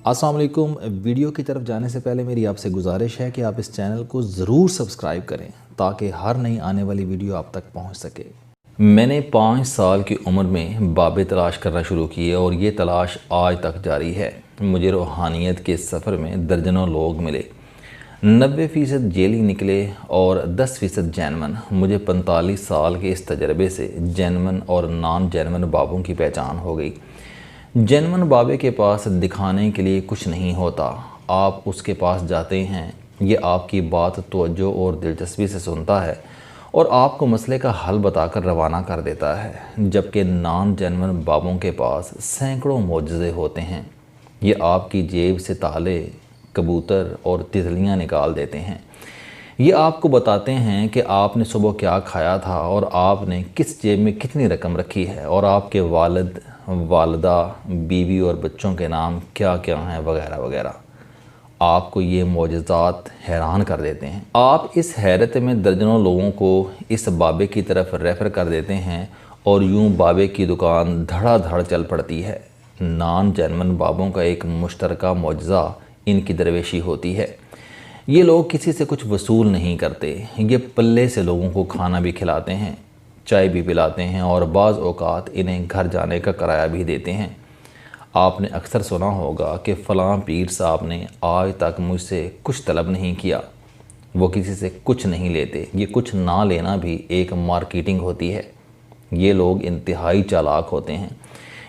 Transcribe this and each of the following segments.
अस्सलाम वालेकुम। वीडियो की तरफ जाने से पहले मेरी आपसे गुजारिश है कि आप इस चैनल को ज़रूर सब्सक्राइब करें ताकि हर नई आने वाली वीडियो आप तक पहुंच सके। मैंने 5 साल की उम्र में बाबे तलाश करना शुरू किए और ये तलाश आज तक जारी है। मुझे रूहानियत के सफ़र में दर्जनों लोग मिले, 90% जेली निकले और 10% जैनमन। मुझे 45 साल के इस तजर्बे से जैनमन और नॉन जैनमन बाबों की पहचान हो गई। जैनमन बाबे के पास दिखाने के लिए कुछ नहीं होता। आप उसके पास जाते हैं, ये आपकी बात तवज्जो और दिलचस्पी से सुनता है और आपको मसले का हल बताकर रवाना कर देता है। जबकि नॉन जैनमन बाबों के पास सैकड़ों मोजज़े होते हैं। ये आपकी जेब से ताले, कबूतर और तितलियां निकाल देते हैं। ये आपको बताते हैं कि आपने सुबह क्या खाया था और आपने किस जेब में कितनी रकम रखी है और आपके वालिद, वालदा, बीवी और बच्चों के नाम क्या क्या हैं वगैरह वगैरह। आपको ये मोजज़ात हैरान कर देते हैं। आप इस हैरत में दर्जनों लोगों को इस बाबे की तरफ रेफ़र कर देते हैं और यूं बाबे की दुकान धड़ाधड़ चल पड़ती है। नॉन जैनमन बाबों का एक मुश्तरका मोजज़ा इनकी दरवेशी होती है। ये लोग किसी से कुछ वसूल नहीं करते। ये पल्ले से लोगों को खाना भी खिलाते हैं, चाय भी पिलाते हैं और बाज़ औक़ात इन्हें घर जाने का किराया भी देते हैं। आपने अक्सर सुना होगा कि फ़लाँ पीर साहब ने आज तक मुझसे कुछ तलब नहीं किया। वो किसी से कुछ नहीं लेते। ये कुछ ना लेना भी एक मार्केटिंग होती है। ये लोग इंतहाई चालाक होते हैं।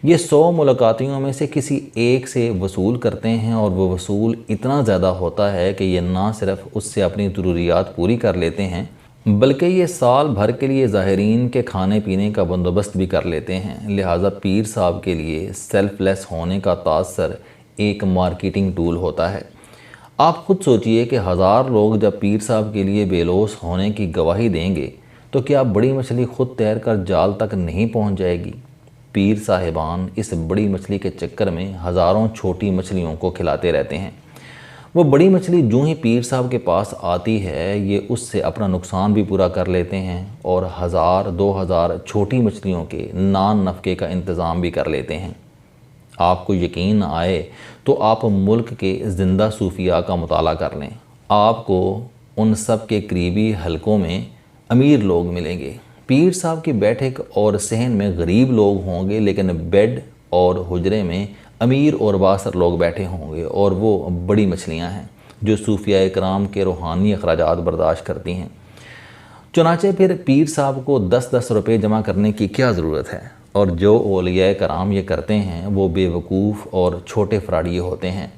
ये 100 मुलाकातियों में से किसी एक से वसूल करते हैं और वो वसूल इतना ज़्यादा होता है कि ये ना सिर्फ उससे अपनी ज़रूरियात पूरी कर लेते हैं बल्कि ये साल भर के लिए ज़ाहिरीन के खाने पीने का बंदोबस्त भी कर लेते हैं। लिहाजा पीर साहब के लिए सेल्फलेस होने का तासर एक मार्केटिंग टूल होता है। आप खुद सोचिए कि 1000 लोग जब पीर साहब के लिए बेलोस होने की गवाही देंगे तो क्या बड़ी मछली खुद तैर कर जाल तक नहीं पहुँच जाएगी? पीर साहिबान इस बड़ी मछली के चक्कर में हज़ारों छोटी मछलियों को खिलाते रहते हैं। वो बड़ी मछली जो ही पीर साहब के पास आती है, ये उससे अपना नुकसान भी पूरा कर लेते हैं और 1000-2000 छोटी मछलियों के नान नफ़के का इंतज़ाम भी कर लेते हैं। आपको यकीन न आए तो आप मुल्क के ज़िंदा सूफिया का मुताला कर लें। आपको उन सब के करीबी हलकों में अमीर लोग मिलेंगे। पीर साहब की बैठक और सहन में गरीब लोग होंगे, लेकिन बेड और हुजरे में अमीर और बासर लोग बैठे होंगे और वो बड़ी मछलियां हैं जो सूफिया इकराम के रूहानी अखराजात बर्दाश्त करती हैं। चुनाचे फिर पीर साहब को 10-10 रुपये जमा करने की क्या ज़रूरत है? और जो औलिया कराम ये करते हैं वो बेवकूफ़ और छोटे फ्राडिये होते हैं।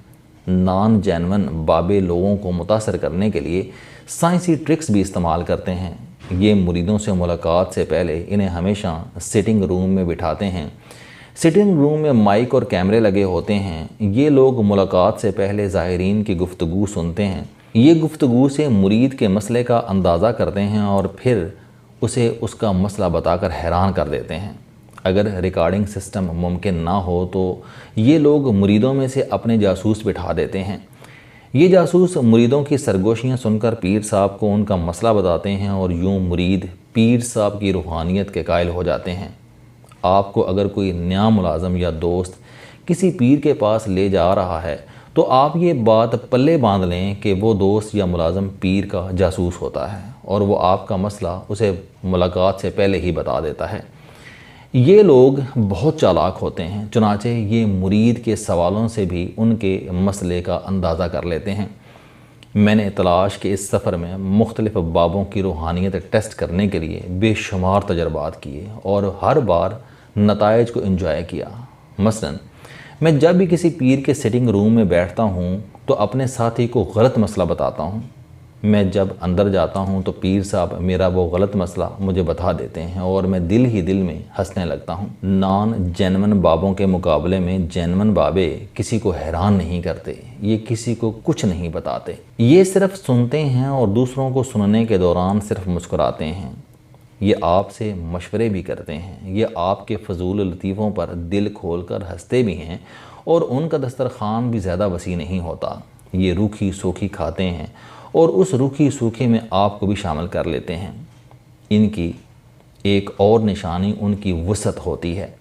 नॉन जैनमन बाबे लोगों को मुतासर करने के लिए साइंसी ट्रिक्स भी इस्तेमाल करते हैं। ये मुरीदों से मुलाकात से पहले इन्हें हमेशा सिटिंग रूम में बिठाते हैं। सिटिंग रूम में माइक और कैमरे लगे होते हैं। ये लोग मुलाकात से पहले ज़ाहिरीन की गुफ्तगू सुनते हैं। ये गुफ्तगू से मुरीद के मसले का अंदाज़ा करते हैं और फिर उसे उसका मसला बताकर हैरान कर देते हैं। अगर रिकॉर्डिंग सिस्टम मुमकिन ना हो तो ये लोग मुरीदों में से अपने जासूस बिठा देते हैं। ये जासूस मुरीदों की सरगोशियाँ सुनकर पीर साहब को उनका मसला बताते हैं और यूं मुरीद पीर साहब की रूहानियत के कायल हो जाते हैं। आपको अगर कोई नया मुलाजम या दोस्त किसी पीर के पास ले जा रहा है तो आप ये बात पल्ले बांध लें कि वो दोस्त या मुलाजम पीर का जासूस होता है और वो आपका मसला उसे मुलाकात से पहले ही बता देता है। ये लोग बहुत चालाक होते हैं, चुनाचे ये मुरीद के सवालों से भी उनके मसले का अंदाज़ा कर लेते हैं। मैंने तलाश के इस सफ़र में मुख्तलिफ़ बाबों की रूहानियत टेस्ट करने के लिए बेशुमार तजर्बात किए और हर बार नताइज को एंजॉय किया। मसलन मैं जब भी किसी पीर के सिटिंग रूम में बैठता हूँ तो अपने साथी को गलत मसला बताता हूँ। मैं जब अंदर जाता हूँ तो पीर साहब मेरा वो गलत मसला मुझे बता देते हैं और मैं दिल ही दिल में हंसने लगता हूँ। नॉन जैनमन बाबों के मुकाबले में जैनमन बाबे किसी को हैरान नहीं करते। ये किसी को कुछ नहीं बताते। ये सिर्फ सुनते हैं और दूसरों को सुनने के दौरान सिर्फ मुस्कुराते हैं। ये आपसे मशवरे भी करते हैं। ये आपके फजूल लतीफ़ों पर दिल खोल कर हंसते भी हैं और उनका दस्तरखान भी ज़्यादा वसी नहीं होता। ये रूखी सूखी खाते हैं और उस रूखी सूखी में आपको भी शामिल कर लेते हैं। इनकी एक और निशानी उनकी वसअत होती है।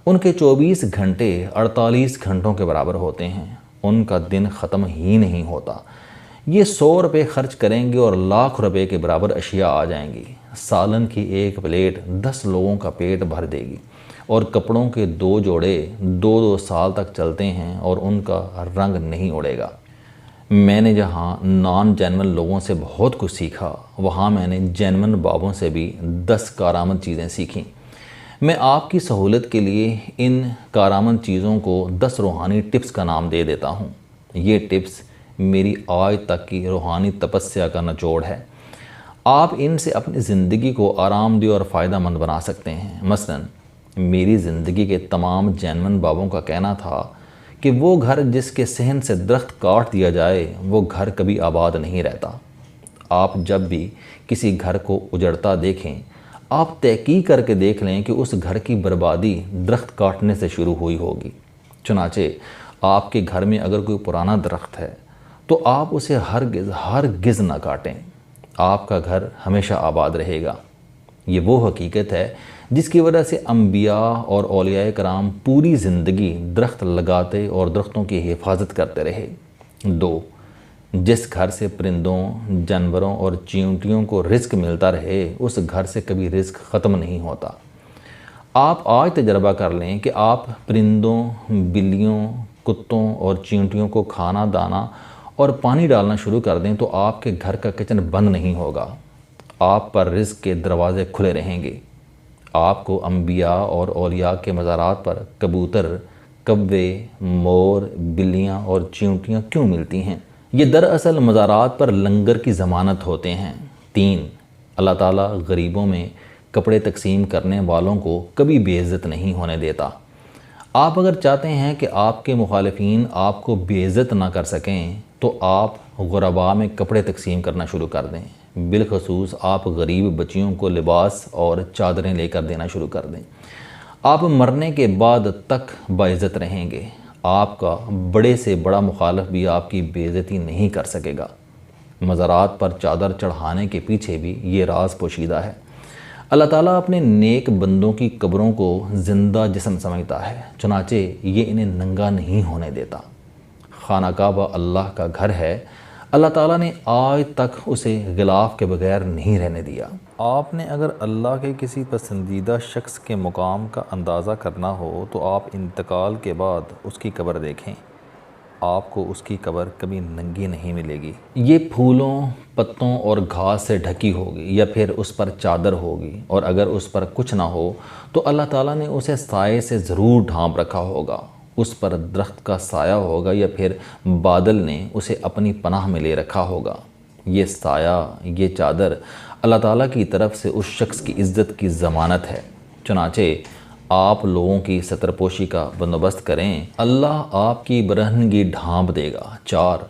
उनके 24 घंटे 48 घंटों के बराबर होते हैं। ان کا دن ختم ہی نہیں ہوتا۔ یہ 100 روپے خرچ کریں گے اور لاکھ روپے کے برابر اشیاء آ جائیں گی۔ سالن کی ایک پلیٹ 10 لوگوں کا پیٹ بھر دے گی، اور کپڑوں کے 2 جوڑے 2 سال تک چلتے ہیں اور ان کا رنگ نہیں اڑے گا۔ میں نے جہاں نان جینون لوگوں سے بہت کچھ سیکھا، وہاں میں نے جینون بابوں سے بھی 10 کارآمد چیزیں سیکھیں۔ میں آپ کی سہولت کے لیے ان کارآمد چیزوں کو 10 روحانی ٹپس کا نام دے دیتا ہوں۔ یہ ٹپس میری آج تک کی روحانی تپسیا کا نچوڑ ہے۔ آپ ان سے اپنی زندگی کو آرام دہ اور فائدہ مند بنا سکتے ہیں۔ مثلاً میری زندگی کے تمام جینون بابوں کا کہنا تھا کہ وہ گھر جس کے صحن سے درخت کاٹ دیا جائے وہ گھر کبھی آباد نہیں رہتا۔ آپ جب بھی کسی گھر کو اجڑتا دیکھیں، آپ تحقیق کر کے دیکھ لیں کہ اس گھر کی بربادی درخت کاٹنے سے شروع ہوئی ہوگی۔ چنانچہ آپ کے گھر میں اگر کوئی پرانا درخت ہے تو آپ اسے ہرگز نہ کاٹیں، آپ کا گھر ہمیشہ آباد رہے گا۔ یہ وہ حقیقت ہے جس کی وجہ سے انبیاء اور اولیاء کرام پوری زندگی درخت لگاتے اور درختوں کی حفاظت کرتے رہے۔ 2، جس گھر سے پرندوں، جانوروں اور چیونٹیوں کو رزق ملتا رہے اس گھر سے کبھی رزق ختم نہیں ہوتا۔ آپ آج تجربہ کر لیں کہ آپ پرندوں، بلیوں، کتوں اور چیونٹیوں کو کھانا، دانا اور پانی ڈالنا شروع کر دیں تو آپ کے گھر کا کچن بند نہیں ہوگا، آپ پر رزق کے دروازے کھلے رہیں گے۔ آپ کو انبیاء اور اولیاء کے مزارات پر کبوتر، کوے، مور، بلیاں اور چیونٹیاں کیوں ملتی ہیں؟ یہ دراصل مزارات پر لنگر کی ضمانت ہوتے ہیں۔ 3، اللہ تعالیٰ غریبوں میں کپڑے تقسیم کرنے والوں کو کبھی بے عزت نہیں ہونے دیتا۔ آپ اگر چاہتے ہیں کہ آپ کے مخالفین آپ کو بے عزت نہ کر سکیں تو آپ غرباء میں کپڑے تقسیم کرنا شروع کر دیں۔ بالخصوص آپ غریب بچیوں کو لباس اور چادریں لے کر دینا شروع کر دیں۔ آپ مرنے کے بعد تک باعزت رہیں گے۔ آپ کا بڑے سے بڑا مخالف بھی آپ کی بے عزتی نہیں کر سکے گا۔ مزارات پر چادر چڑھانے کے پیچھے بھی یہ راز پوشیدہ ہے۔ اللہ تعالیٰ اپنے نیک بندوں کی قبروں کو زندہ جسم سمجھتا ہے، چنانچہ یہ انہیں ننگا نہیں ہونے دیتا۔ خانہ کعبہ اللہ کا گھر ہے، اللہ تعالیٰ نے آج تک اسے غلاف کے بغیر نہیں رہنے دیا۔ آپ نے اگر اللہ کے کسی پسندیدہ شخص کے مقام کا اندازہ کرنا ہو تو آپ انتقال کے بعد اس کی قبر دیکھیں، آپ کو اس کی قبر کبھی ننگی نہیں ملے گی۔ یہ پھولوں، پتوں اور گھاس سے ڈھکی ہوگی یا پھر اس پر چادر ہوگی، اور اگر اس پر کچھ نہ ہو تو اللہ تعالیٰ نے اسے سائے سے ضرور ڈھانپ رکھا ہوگا۔ اس پر درخت کا سایہ ہوگا یا پھر بادل نے اسے اپنی پناہ میں لے رکھا ہوگا۔ یہ سایہ، یہ چادر اللہ تعالیٰ کی طرف سے اس شخص کی عزت کی ضمانت ہے۔ چنانچہ آپ لوگوں کی ستر پوشی کا بندوبست کریں، اللہ آپ کی برہنگی ڈھانپ دے گا۔ 4،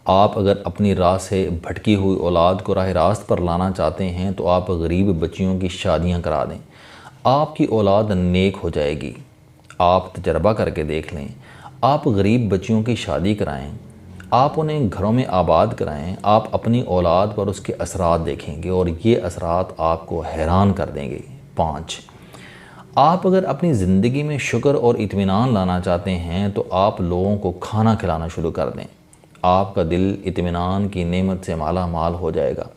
آپ اگر اپنی راہ سے بھٹکی ہوئی اولاد کو راہ راست پر لانا چاہتے ہیں تو آپ غریب بچیوں کی شادیاں کرا دیں، آپ کی اولاد نیک ہو جائے گی۔ آپ تجربہ کر کے دیکھ لیں، آپ غریب بچیوں کی شادی کرائیں، آپ انہیں گھروں میں آباد کرائیں، آپ اپنی اولاد پر اس کے اثرات دیکھیں گے اور یہ اثرات آپ کو حیران کر دیں گے۔ 5، آپ اگر اپنی زندگی میں شکر اور اطمینان لانا چاہتے ہیں تو آپ لوگوں کو کھانا کھلانا شروع کر دیں، آپ کا دل اطمینان کی نعمت سے مالا مال ہو جائے گا۔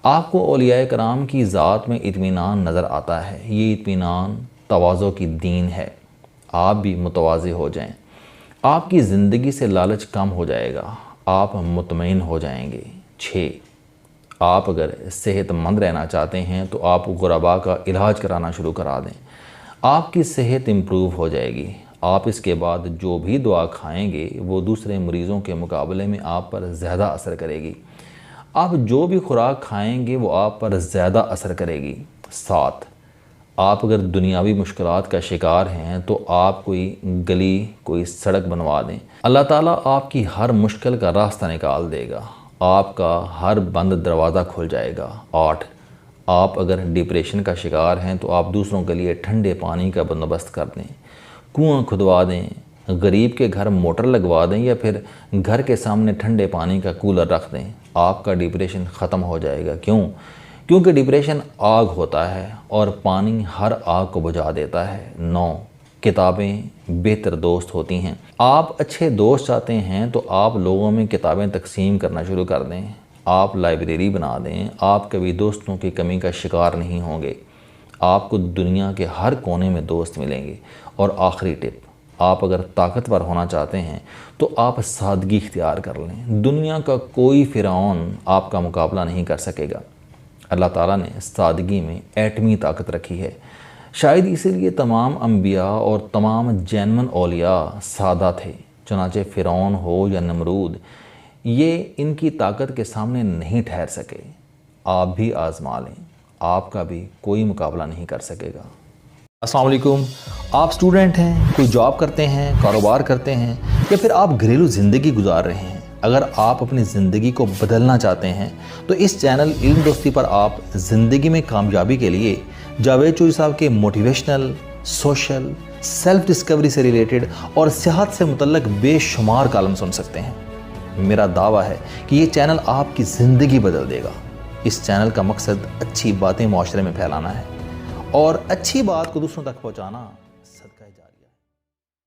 آپ کو اولیاء کرام کی ذات میں اطمینان نظر آتا ہے، یہ اطمینان تواضع کی دین ہے۔ آپ بھی متواضع ہو جائیں، آپ کی زندگی سے لالچ کم ہو جائے گا، آپ مطمئن ہو جائیں گے۔ 6، آپ اگر صحت مند رہنا چاہتے ہیں تو آپ غرباء کا علاج کرانا شروع کرا دیں، آپ کی صحت امپروو ہو جائے گی۔ آپ اس کے بعد جو بھی دعا کھائیں گے وہ دوسرے مریضوں کے مقابلے میں آپ پر زیادہ اثر کرے گی، آپ جو بھی خوراک کھائیں گے وہ آپ پر زیادہ اثر کرے گی۔ 7، آپ اگر دنیاوی مشکلات کا شکار ہیں تو آپ کوئی گلی، کوئی سڑک بنوا دیں، اللہ تعالیٰ آپ کی ہر مشکل کا راستہ نکال دے گا، آپ کا ہر بند دروازہ کھل جائے گا۔ 8، آپ اگر ڈپریشن کا شکار ہیں تو آپ دوسروں کے لیے ٹھنڈے پانی کا بندوبست کر دیں، کنواں کھدوا دیں، غریب کے گھر موٹر لگوا دیں یا پھر گھر کے سامنے ٹھنڈے پانی کا کولر رکھ دیں، آپ کا ڈپریشن ختم ہو جائے گا۔ کیونکہ ڈپریشن آگ ہوتا ہے اور پانی ہر آگ کو بجھا دیتا ہے۔ 9، किताबें बेहतर दोस्त होती हैं। आप अच्छे दोस्त चाहते हैं तो आप लोगों में किताबें तकसीम करना शुरू कर दें, आप लाइब्रेरी बना दें, आप कभी दोस्तों की कमी का शिकार नहीं होंगे। आपको दुनिया के हर कोने में दोस्त मिलेंगे। और आखिरी टिप, आप अगर ताकतवर होना चाहते हैं तो आप सादगी इख्तियार कर लें। दुनिया का कोई फ़िरौन आपका मुकाबला नहीं कर सकेगा। अल्लाह ताला ने सादगी में एटमी ताकत रखी है। शायद इसीलिए तमाम अंबिया और तमाम जैनवन औलिया सादा थे। चुनाचे फ़िरौन हो या नमरूद, ये इनकी ताकत के सामने नहीं ठहर सके। आप भी आज़मा लें, आपका भी कोई मुकाबला नहीं कर सकेगा। अस्सलाम वालेकुम। आप स्टूडेंट हैं, कोई जॉब करते हैं, कारोबार करते हैं, या फिर आप घरेलू ज़िंदगी गुजार रहे हैं। अगर आप अपनी ज़िंदगी को बदलना चाहते हैं तो इस चैनल इल्म दोस्ती पर आप ज़िंदगी में कामयाबी के लिए जावेद चौधरी साहब के मोटिवेशनल, सोशल, सेल्फ डिस्कवरी से रिलेटेड और सेहत से मुतल्लक बेशुमार कॉलम सुन सकते हैं। मेरा दावा है कि ये चैनल आपकी ज़िंदगी बदल देगा। इस चैनल का मकसद अच्छी बातें माशरे में फैलाना है और अच्छी बात को दूसरों तक पहुँचाना।